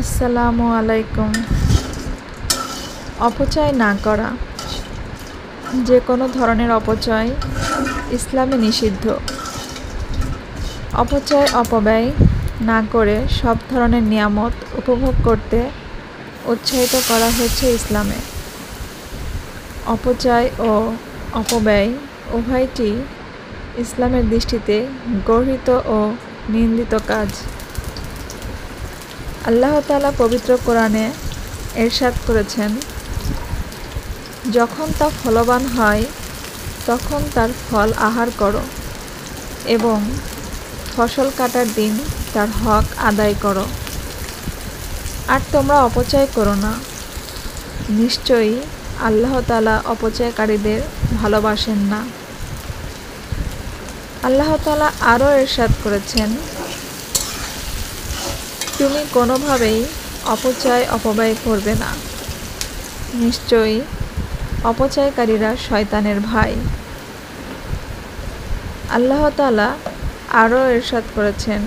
আসসালামু আলাইকুম। অপচয় না করা, যে কোনো ধরনের অপচয় ইসলামে নিষিদ্ধ। অপব্যয় না করে সব ধরনের নিয়ামত উপভোগ করতে উৎসাহিত করা হয়েছে ইসলামে। অপচয় ও অপব্যয় উভয়টি ইসলামের দৃষ্টিতে গর্হিত ও নিন্দিত কাজ। আল্লাহ তাআলা পবিত্র কোরআনে ইরশাদ করেছেন, যখন তা ফলবান হয় তখন তার ফল আহার করো এবং ফসল কাটার দিন তার হক আদায় করো। আর তোমরা অপচয় করো না, নিশ্চয়ই আল্লাহ তাআলা অপচয়কারীদের ভালোবাসেন না। আল্লাহ তাআলা আরও ইরশাদ করেছেন, তুমি কোনোভাবেই অপব্যয় করবে না, নিশ্চয়ই অপচয়কারীরা শয়তানের ভাই। আল্লাহ তাআলা আরও ইরশাদ করেছেন,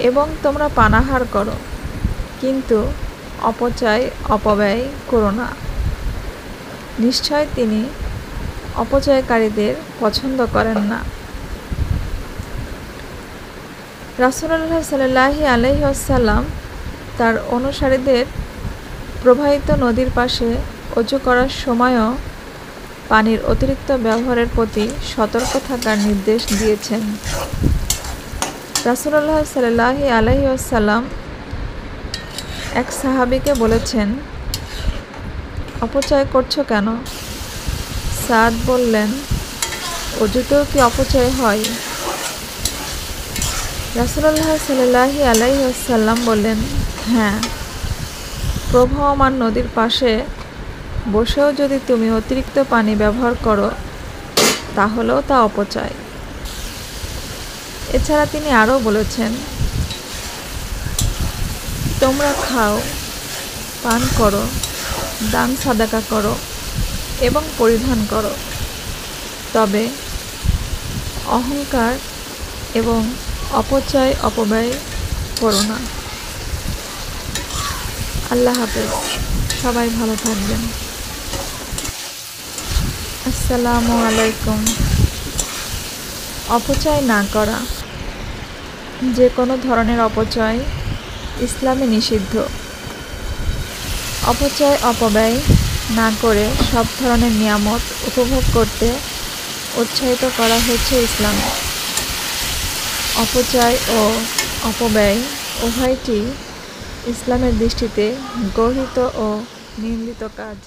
এবং তোমরা পানাহার করো, কিন্তু অপব্যয় করো না, নিশ্চয় তিনি অপচয়কারীদের পছন্দ করেন না। রাসূলুল্লাহ সাল্লাল্লাহু আলাইহি ওয়াসাল্লাম তার অনুসারীদের প্রবাহিত নদীর পাশে ওযু করার সময়ও পানির অতিরিক্ত ব্যবহারের প্রতি সতর্ক থাকার নির্দেশ দিয়েছেন। রাসূলুল্লাহ সাল্লাল্লাহু আলাইহি ওয়াসাল্লাম এক সাহাবীকে বলেছেন, অপচয় করছো কেন? সাদ বললেন, ওযুতেও কি অপচয় হয়? রাসূলুল্লাহ সাল্লাল্লাহু আলাইহি ওয়াসাল্লাম বললেন, হ্যাঁ, প্রবাহমান নদীর পাশে বসেও যদি তুমি অতিরিক্ত পানি ব্যবহার করো তাহলেও তা অপচয়। এছাড়া তিনি আরও বলেছেন, তোমরা খাও, পান করো, দান সাদাকা করো এবং পরিধান করো, তবে অহংকার এবং অপব্যয় করো না। আল্লাহ হাফেজ। সবাই ভালো থাকবেন। আসসালামু আলাইকুম। অপচয় না করা, যে কোনো ধরনের অপচয় ইসলামে নিষিদ্ধ। অপব্যয় না করে সব ধরনের নিয়ামত উপভোগ করতে উৎসাহিত করা হয়েছে ইসলামে। অপচয় ও অপব্যয় উভয়টি ইসলামের দৃষ্টিতে গর্হিত ও নিন্দিত কাজ।